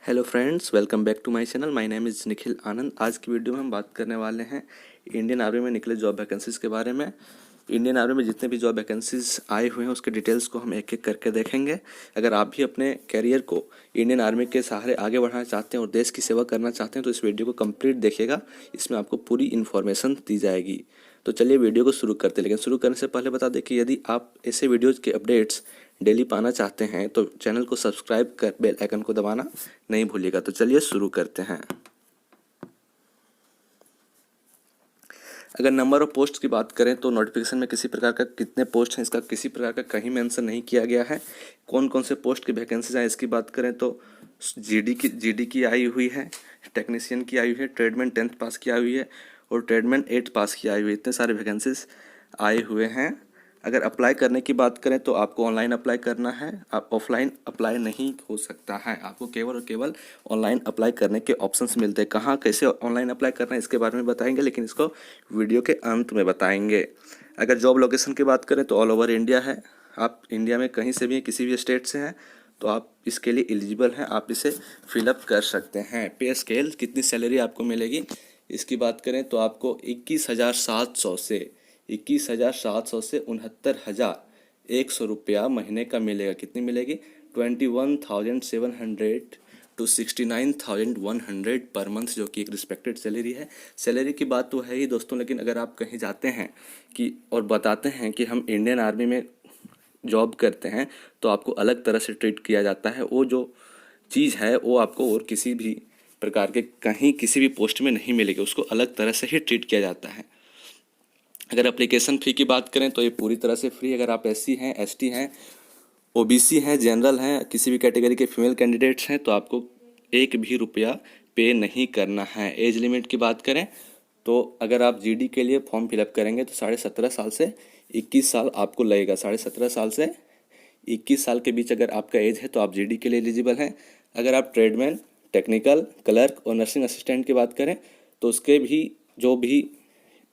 Hello friends, welcome back to my channel. My name is Nikhil Anand. आज की video में हम बात करने वाले हैं इंडियन आर्मी में निकले जॉब वैकेंसीज़ के बारे में। इंडियन आर्मी में जितने भी जॉब वैकेंसीज़ आए हुए हैं उसके डिटेल्स को हम एक एक करके देखेंगे। अगर आप भी अपने कैरियर को इंडियन आर्मी के सहारे आगे बढ़ाना चाहते हैं और देश की सेवा करना चाहते हैं तो इस वीडियो को कंप्लीट देखिएगा। इसमें आपको पूरी इन्फॉर्मेशन दी जाएगी। तो चलिए वीडियो को शुरू करते हैं। लेकिन शुरू करने से पहले बता दें कि यदि आप ऐसे वीडियोज़ के अपडेट्स डेली पाना चाहते हैं तो चैनल को सब्सक्राइब कर बेल आइकन को दबाना नहीं भूलिएगा। तो चलिए शुरू करते हैं। अगर नंबर ऑफ पोस्ट की बात करें तो नोटिफिकेशन में किसी प्रकार का कितने पोस्ट हैं इसका किसी प्रकार का कहीं मेंशन नहीं किया गया है। कौन कौन से पोस्ट की वैकेंसीज हैं इसकी बात करें तो जीडी की आई हुई है, टेक्नीशियन की आई हुई है, ट्रेडमैन 10th पास की आई हुई है और ट्रेडमैन 8th पास की आई हुई है। इतने सारे वैकेंसीज आए हुए हैं। अगर अप्लाई करने की बात करें तो आपको ऑनलाइन अप्लाई करना है, आप ऑफलाइन अप्लाई नहीं हो सकता है। आपको केवल और केवल ऑनलाइन अप्लाई करने के ऑप्शंस मिलते हैं। कहाँ कैसे ऑनलाइन अप्लाई करना है इसके बारे में बताएंगे, लेकिन इसको वीडियो के अंत में बताएंगे। अगर जॉब लोकेशन की बात करें तो ऑल ओवर इंडिया है। आप इंडिया में कहीं से भी किसी भी स्टेट से हैं तो आप इसके लिए एलिजिबल हैं, आप इसे फिलअप कर सकते हैं। पे स्केल कितनी सैलरी आपको मिलेगी इसकी बात करें तो आपको 21,700 से 21,700 से 69,100 रुपया महीने का मिलेगा। कितनी मिलेगी? 21,700 टू 69,100 पर मंथ, जो कि एक रिस्पेक्टेड सैलरी है। सैलरी की बात तो है ही दोस्तों, लेकिन अगर आप कहीं जाते हैं कि और बताते हैं कि हम इंडियन आर्मी में जॉब करते हैं तो आपको अलग तरह से ट्रीट किया जाता है। वो जो चीज़ है वो आपको और किसी भी प्रकार के कहीं किसी भी पोस्ट में नहीं मिलेगी, उसको अलग तरह से ही ट्रीट किया जाता है। अगर एप्लीकेशन फ़ी की बात करें तो ये पूरी तरह से फ्री। अगर आप एससी हैं, एसटी हैं, ओबीसी हैं, जनरल हैं, किसी भी कैटेगरी के फीमेल कैंडिडेट्स हैं तो आपको एक भी रुपया पे नहीं करना है। एज लिमिट की बात करें तो अगर आप जीडी के लिए फॉर्म फिलअप करेंगे तो 17.5 साल से 21 साल आपको लगेगा। 17.5 साल से 21 साल के बीच अगर आपका एज है तो आप जीडी के लिए एलिजिबल हैं। अगर आप ट्रेडमैन, टेक्निकल, क्लर्क और नर्सिंग असिस्टेंट की बात करें तो उसके भी जो भी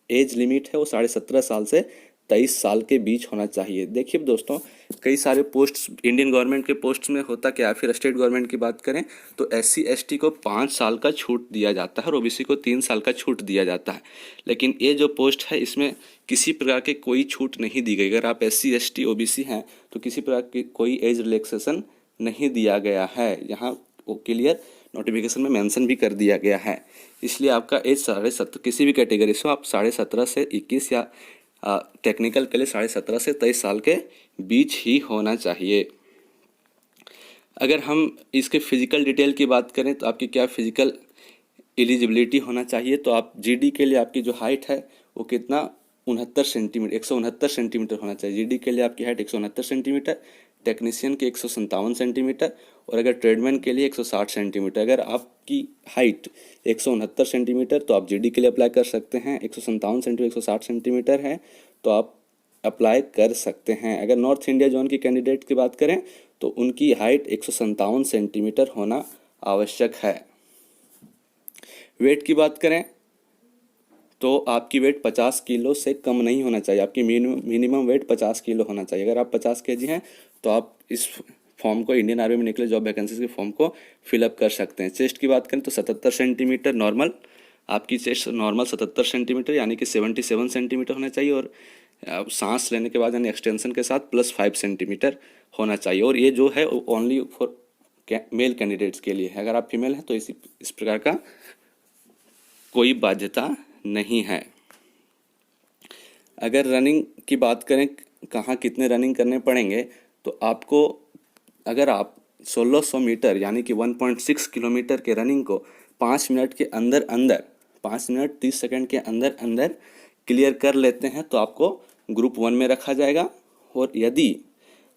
एज लिमिट है वो 17.5 साल से 23 साल के बीच होना चाहिए। देखिए दोस्तों, कई सारे पोस्ट्स इंडियन गवर्नमेंट के पोस्ट्स में होता क्या है, फिर स्टेट गवर्नमेंट की बात करें तो एससी एसटी को 5 साल का छूट दिया जाता है और ओबीसी को 3 साल का छूट दिया जाता है। लेकिन ये जो पोस्ट है इसमें किसी प्रकार की कोई छूट नहीं दी गई। अगर आप एससी एसटी ओबीसी हैं तो किसी प्रकार की कोई एज रिलैक्सेशन नहीं दिया गया है। यहाँ वो क्लियर नोटिफिकेशन में मेंशन भी कर दिया गया है। इसलिए आपका एज 17.5 किसी भी कैटेगरी से आप 17.5 से 21 या टेक्निकल के लिए 17.5 से 23 साल के बीच ही होना चाहिए। अगर हम इसके फिजिकल डिटेल की बात करें तो आपकी क्या फिजिकल एलिजिबिलिटी होना चाहिए तो आप जीडी के लिए आपकी जो हाइट है वो कितना 169 सेंटीमीटर होना चाहिए। जीडी के लिए आपकी हाइट 169 सेंटीमीटर, टेक्नीशियन के 157 सेंटीमीटर और अगर ट्रेडमैन के लिए 160 सेंटीमीटर। अगर आपकी हाइट 169 सेंटीमीटर तो आप जीडी के लिए अप्लाई कर सकते हैं। 157 सेंटीमीटर 160 सेंटीमीटर है तो आप अप्लाई कर सकते हैं। अगर नॉर्थ इंडिया जोन की कैंडिडेट की बात करें तो उनकी हाइट 157 सेंटीमीटर होना आवश्यक है। वेट की बात करें तो आपकी वेट 50 किलो से कम नहीं होना चाहिए। आपकी मिनिमम वेट 50 किलो होना चाहिए। अगर आप 50 केजी हैं तो आप इस फॉर्म को इंडियन आर्मी में निकले जॉब वैकेंसीज के फॉर्म को फिलअप कर सकते हैं। चेस्ट की बात करें तो 77 सेंटीमीटर नॉर्मल, आपकी चेस्ट नॉर्मल 77 सेंटीमीटर यानी कि 77 सेंटीमीटर होना चाहिए और सांस लेने के बाद यानी एक्सटेंशन के साथ +5 सेंटीमीटर होना चाहिए। और ये जो है ओनली फॉर मेल कैंडिडेट्स के लिए है। अगर आप फीमेल हैं तो इस प्रकार का कोई बाध्यता नहीं है। अगर रनिंग की बात करें कहाँ कितने रनिंग करने पड़ेंगे तो आपको अगर आप 1600 मीटर यानी कि 1.6 किलोमीटर के रनिंग को 5 मिनट के अंदर 5 मिनट 30 सेकंड के अंदर क्लियर कर लेते हैं तो आपको ग्रुप 1 में रखा जाएगा। और यदि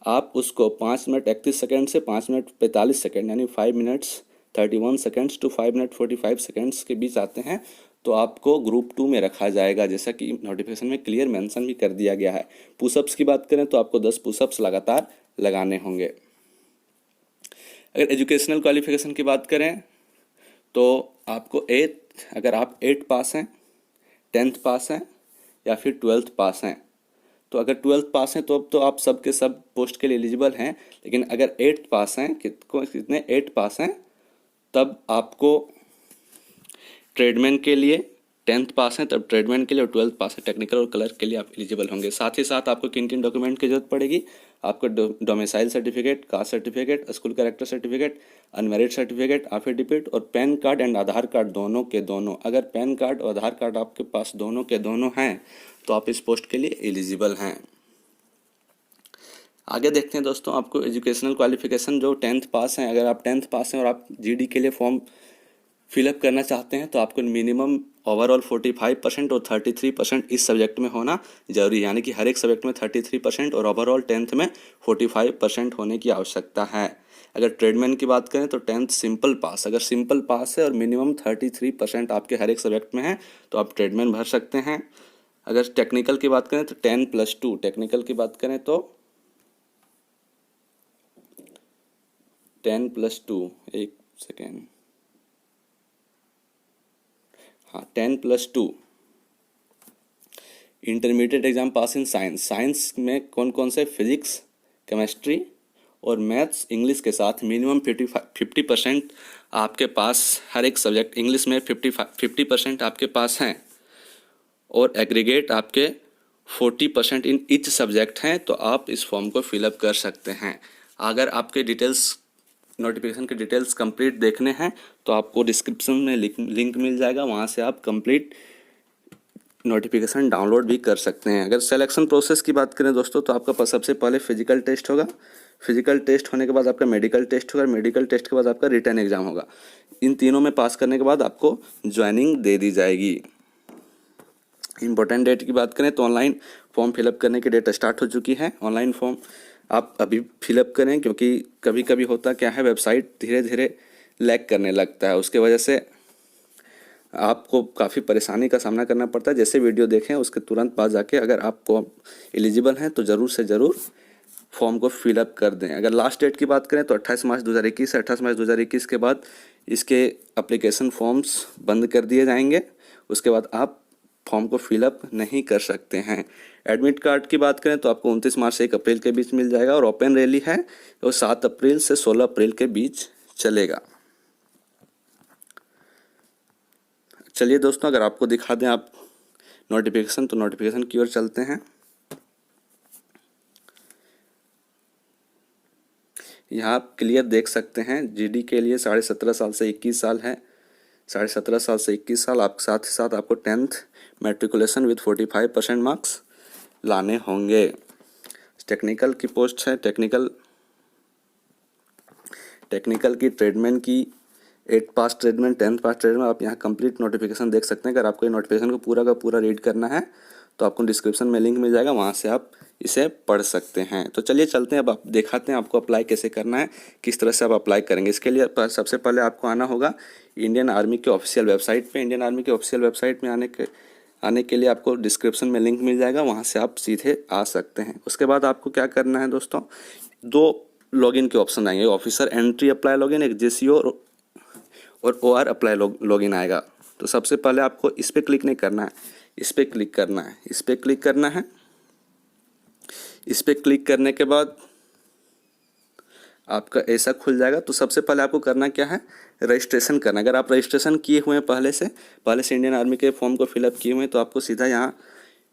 आप उसको 5 मिनट 31 सेकंड से 5 मिनट 45 सेकंड यानी 5 minutes 31 seconds to 5 minute 45 seconds के बीच आते हैं तो आपको ग्रुप 2 में रखा जाएगा, जैसा कि नोटिफिकेशन में क्लियर मेंशन भी कर दिया गया है। पुशअप्स की बात करें तो आपको 10 पुशअप्स लगातार लगाने होंगे। अगर एजुकेशनल क्वालिफिकेशन की बात करें तो आपको अगर आप 8 पास हैं, 10th पास हैं या फिर 12th पास हैं तो अगर 12th पास हैं तो अब तो आप सब के सब पोस्ट के लिए एलिजिबल हैं। लेकिन अगर 8th पास हैं कितने 8 पास हैं तब आपको ट्रेडमैन के लिए 10th पास हैं तब ट्रेडमैन के लिए, और 12th पास है टेक्निकल और कलर के लिए आप एलिजिबल होंगे। साथ ही साथ आपको किन किन डॉक्यूमेंट की जरूरत पड़ेगी, आपको domicile certificate, caste certificate, school character certificate, unmarried certificate, affidavit और PAN card and Aadhaar card दोनों के दोनों। अगर पैन कार्ड और आधार कार्ड आपके पास दोनों के दोनों हैं तो आप इस पोस्ट के लिए एलिजिबल हैं। आगे देखते हैं दोस्तों, आपको एजुकेशनल क्वालिफिकेशन जो 10th पास हैं, अगर आप 10th पास हैं और आप जीडी के लिए फॉर्म फिलअप करना चाहते हैं तो आपको मिनिमम ओवरऑल 45% और 33% इस सब्जेक्ट में होना जरूरी है, यानी कि हर एक सब्जेक्ट में 33% और ओवरऑल 10th में 45% होने की आवश्यकता है। अगर ट्रेडमैन की बात करें तो 10th सिंपल पास, अगर सिंपल पास है और मिनिमम 33% आपके हर एक सब्जेक्ट में है तो आप ट्रेडमैन भर सकते हैं। अगर टेक्निकल की बात करें तो 10+2, टेक्निकल की बात करें तो 10+2, एक सेकेंड, हाँ 10+2 intermediate exam pass in science. Science में कौन कौन से, फिजिक्स, केमिस्ट्री और मैथ्स, इंग्लिश के साथ मिनिमम 50% आपके पास हर एक सब्जेक्ट, इंग्लिश में 50% आपके पास हैं और एग्रीगेट आपके 40% इन ईच सब्जेक्ट हैं तो आप इस फॉर्म को फिलअप कर सकते हैं। अगर आपके डिटेल्स, नोटिफिकेशन के डिटेल्स कंप्लीट देखने हैं तो आपको डिस्क्रिप्शन में लिंक मिल जाएगा, वहाँ से आप कंप्लीट नोटिफिकेशन डाउनलोड भी कर सकते हैं। अगर सिलेक्शन प्रोसेस की बात करें दोस्तों तो आपका सबसे पहले फिजिकल टेस्ट होगा, फिजिकल टेस्ट होने के बाद आपका मेडिकल टेस्ट होगा, मेडिकल टेस्ट के बाद आपका रिटन एग्जाम होगा। इन तीनों में पास करने के बाद आपको ज्वाइनिंग दे दी जाएगी। इंपॉर्टेंट डेट की बात करें तो ऑनलाइन फॉर्म फिलअप करने की डेट स्टार्ट हो चुकी है। ऑनलाइन फॉर्म आप अभी फिलअप करें, क्योंकि कभी कभी होता क्या है, वेबसाइट धीरे धीरे लैग करने लगता है, उसके वजह से आपको काफ़ी परेशानी का सामना करना पड़ता है। जैसे वीडियो देखें उसके तुरंत बाद जाके अगर आपको एलिजिबल हैं तो ज़रूर से ज़रूर फॉर्म को फिलअप कर दें। अगर लास्ट डेट की बात करें तो 28 मार्च 2021 है। 28 मार्च 2021 के बाद इसके एप्लीकेशन फॉर्म्स बंद कर दिए जाएंगे, उसके बाद आप फॉर्म को फिलअप नहीं कर सकते हैं। एडमिट कार्ड की बात करें तो आपको 29 मार्च से 1 अप्रैल के बीच मिल जाएगा और ओपन रैली है वो 7 अप्रैल से 16 अप्रैल के बीच चलेगा। चलिए दोस्तों, अगर आपको दिखा दें आप नोटिफिकेशन, तो नोटिफिकेशन की ओर चलते हैं। यहाँ आप क्लियर देख सकते हैं, जीडी के लिए 17.5 साल से 21 साल है, 17.5 साल से 21 साल। आप साथ ही साथ आपको 10th मैट्रिकुलेशन विद 45% मार्क्स लाने होंगे। टेक्निकल की पोस्ट है, टेक्निकल की ट्रेडमैन की 8 पास ट्रेडमैन, 10th पास ट्रेडमैन। आप यहाँ कंप्लीट नोटिफिकेशन देख सकते हैं। अगर आपको ये नोटिफिकेशन को पूरा का पूरा रीड करना है तो आपको डिस्क्रिप्शन में लिंक मिल जाएगा, वहाँ से आप इसे पढ़ सकते हैं। तो चलिए चलते हैं, अब आप दिखाते हैं आपको अप्लाई कैसे करना है, किस तरह से आप अप्लाई करेंगे। इसके लिए सबसे पहले आपको आना होगा इंडियन आर्मी के ऑफिशियल वेबसाइट पे। इंडियन आर्मी के ऑफिशियल वेबसाइट में आने के लिए आपको डिस्क्रिप्शन में लिंक मिल जाएगा, वहाँ से आप सीधे आ सकते हैं। उसके बाद आपको क्या करना है दोस्तों, 2 लॉगिन के ऑप्शन आएंगे, ऑफिसर एंट्री अप्लाई लॉगिन, एक जेसीओ और OR अप्लाई लॉगिन आएगा। तो सबसे पहले आपको इस पर क्लिक नहीं करना है, इस पर क्लिक करना है, इस पर क्लिक करना है। इस पर क्लिक करने के बाद आपका ऐसा खुल जाएगा। तो सबसे पहले आपको करना क्या है, रजिस्ट्रेशन करना। अगर आप रजिस्ट्रेशन किए हुए हैं पहले से इंडियन आर्मी के फॉर्म को फिलअप किए हुए हैं तो आपको सीधा यहाँ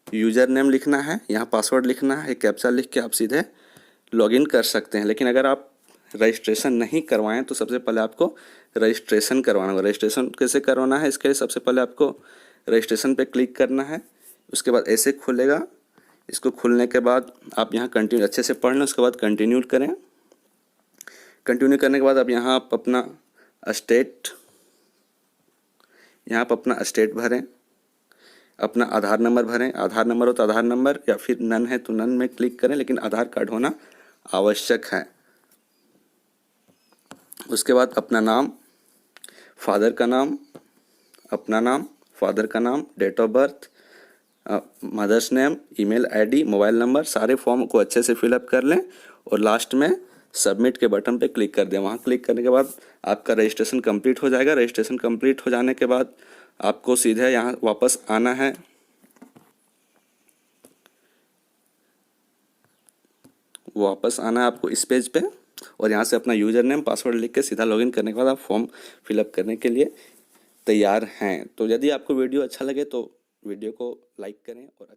यूज़र नेम लिखना है, यहाँ पासवर्ड लिखना है, एक कैप्चा लिख के आप सीधे लॉगिन कर सकते हैं। लेकिन अगर आप रजिस्ट्रेशन नहीं करवाएं तो सबसे पहले आपको रजिस्ट्रेशन करवाना होगा। रजिस्ट्रेशन कैसे करवाना है, इसके लिए सबसे पहले आपको रजिस्ट्रेशन पे क्लिक करना है। उसके बाद ऐसे खुलेगा। इसको खुलने के बाद आप यहाँ कंटिन्यू अच्छे से पढ़ लें, उसके बाद कंटिन्यू करें। कंटिन्यू करने के बाद अब यहाँ आप अपना स्टेट भरें, अपना आधार नंबर भरें। आधार नंबर हो तो आधार नंबर, या फिर नन है तो नन में क्लिक करें, लेकिन आधार कार्ड होना आवश्यक है। उसके बाद अपना नाम, फादर का नाम, अपना नाम, फादर का नाम, date of birth, mother's name, email ID, mobile number, सारे फॉर्म को अच्छे से फिलअप कर लें और लास्ट में सबमिट के बटन पे क्लिक कर दें। वहाँ क्लिक करने के बाद आपका रजिस्ट्रेशन कंप्लीट हो जाएगा। रजिस्ट्रेशन कंप्लीट हो जाने के बाद आपको सीधे यहाँ वापस आना है। आपको इस पेज पे। और यहाँ से अपना यूज़र नेम पासवर्ड लिख के सीधा लॉगिन करने के बाद आप फॉर्म फिलअप करने के लिए तैयार हैं। तो यदि आपको वीडियो अच्छा लगे तो वीडियो को लाइक करें और